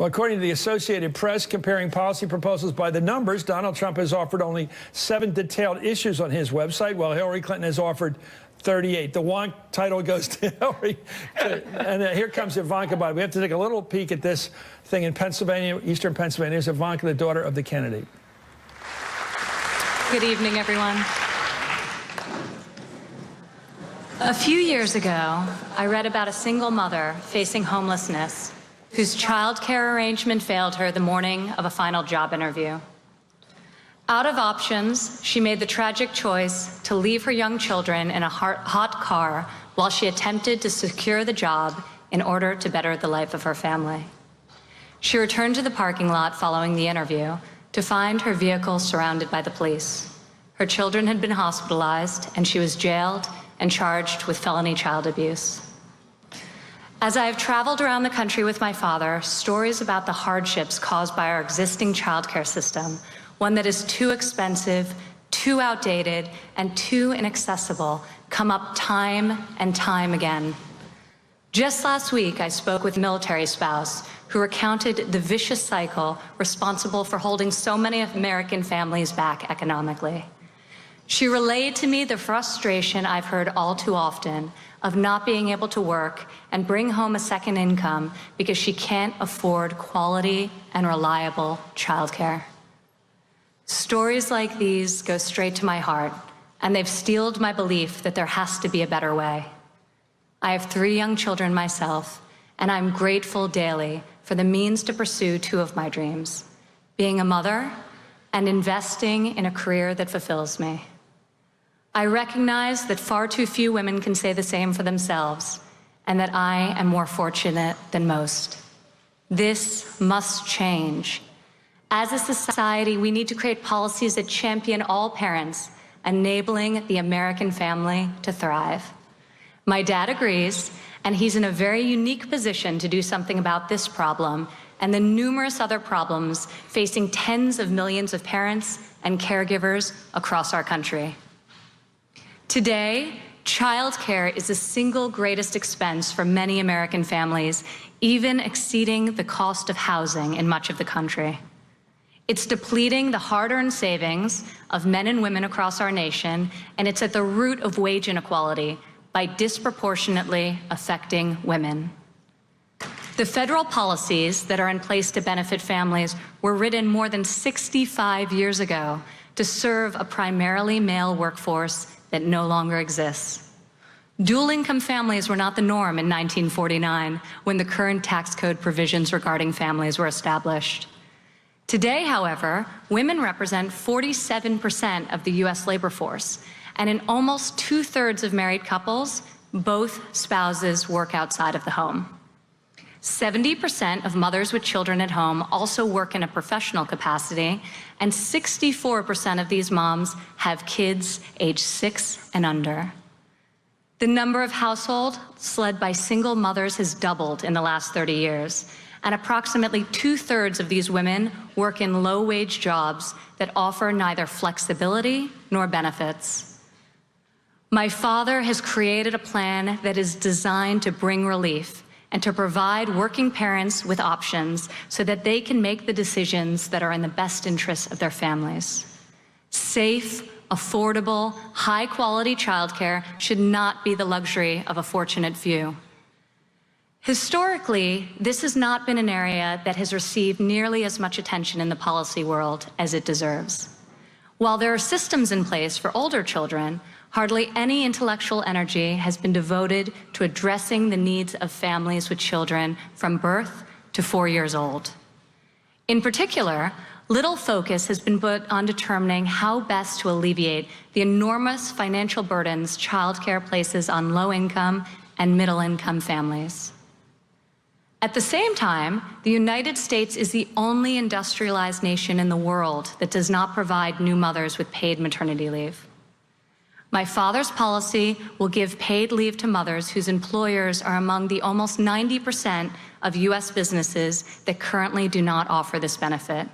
Well, according to the Associated Press, comparing policy proposals by the numbers, Donald Trump has offered only 7 detailed issues on his website, while Hillary Clinton has offered 38. The wonk title goes to Hillary. And here comes Ivanka. We have to take a little peek at this thing in Pennsylvania, eastern Pennsylvania. Here's Ivanka, the daughter of the candidate. Good evening, everyone. A few years ago, I read about a single mother facing homelessness whose child care arrangement failed her the morning of a final job interview. Out of options, she made the tragic choice to leave her young children in a hot car while she attempted to secure the job in order to better the life of her family. She returned to the parking lot following the interview to find her vehicle surrounded by the police. Her children had been hospitalized, and she was jailed and charged with felony child abuse. As I have traveled around the country with my father, stories about the hardships caused by our existing childcare system, one that is too expensive, too outdated, and too inaccessible, come up time and time again. Just last week, I spoke with a military spouse who recounted the vicious cycle responsible for holding so many American families back economically. She relayed to me the frustration I've heard all too often of not being able to work and bring home a second income because she can't afford quality and reliable childcare. Stories like these go straight to my heart, and they've steeled my belief that there has to be a better way. I have 3 young children myself, and I'm grateful daily for the means to pursue 2 of my dreams, being a mother and investing in a career that fulfills me. I recognize that far too few women can say the same for themselves, and that I am more fortunate than most. This must change. As a society, we need to create policies that champion all parents, enabling the American family to thrive. My dad agrees, and he's in a very unique position to do something about this problem and the numerous other problems facing tens of millions of parents and caregivers across our country. Today, childcare is the single greatest expense for many American families, even exceeding the cost of housing in much of the country. It's depleting the hard-earned savings of men and women across our nation, and it's at the root of wage inequality by disproportionately affecting women. The federal policies that are in place to benefit families were written more than 65 years ago to serve a primarily male workforce that no longer exists. Dual-income families were not the norm in 1949 when the current tax code provisions regarding families were established. Today, however, women represent 47% of the U.S. labor force, and in almost 2/3 of married couples, both spouses work outside of the home. 70% of mothers with children at home also work in a professional capacity, and 64% of these moms have kids age 6 and under. The number of households led by single mothers has doubled in the last 30 years, and approximately 2/3 of these women work in low-wage jobs that offer neither flexibility nor benefits. My father has created a plan that is designed to bring relief and to provide working parents with options so that they can make the decisions that are in the best interests of their families. Safe, affordable, high-quality childcare should not be the luxury of a fortunate few. Historically, this has not been an area that has received nearly as much attention in the policy world as it deserves. While there are systems in place for older children, hardly any intellectual energy has been devoted to addressing the needs of families with children from birth to 4 years old. In particular, little focus has been put on determining how best to alleviate the enormous financial burdens childcare places on low-income and middle-income families. At the same time, the United States is the only industrialized nation in the world that does not provide new mothers with paid maternity leave. My father's policy will give paid leave to mothers whose employers are among the almost 90% of U.S. businesses that currently do not offer this benefit.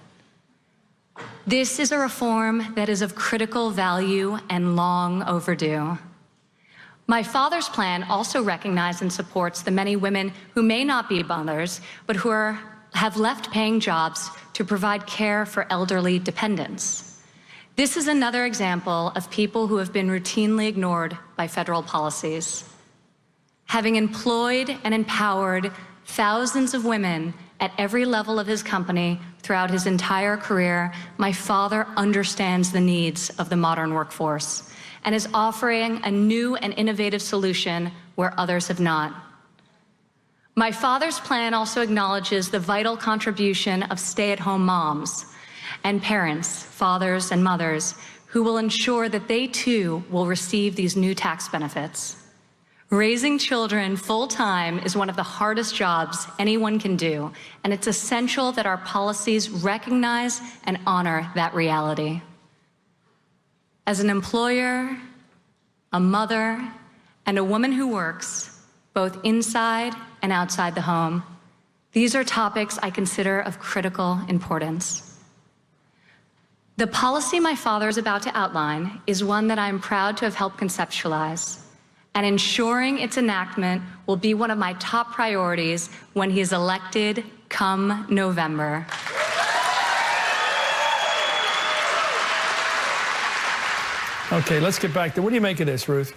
This is a reform that is of critical value and long overdue. My father's plan also recognizes and supports the many women who may not be mothers, but who are have left paying jobs to provide care for elderly dependents. This is another example of people who have been routinely ignored by federal policies. Having employed and empowered thousands of women at every level of his company throughout his entire career, my father understands the needs of the modern workforce and is offering a new and innovative solution where others have not. My father's plan also acknowledges the vital contribution of stay-at-home moms and parents, fathers and mothers, who will ensure that they too will receive these new tax benefits. Raising children full-time is one of the hardest jobs anyone can do, and it's essential that our policies recognize and honor that reality. As an employer, a mother, and a woman who works, both inside and outside the home, these are topics I consider of critical importance. The policy my father is about to outline is one that I am proud to have helped conceptualize, and ensuring its enactment will be one of my top priorities when he is elected come November. Okay, let's get back to, what do you make of this, Ruth?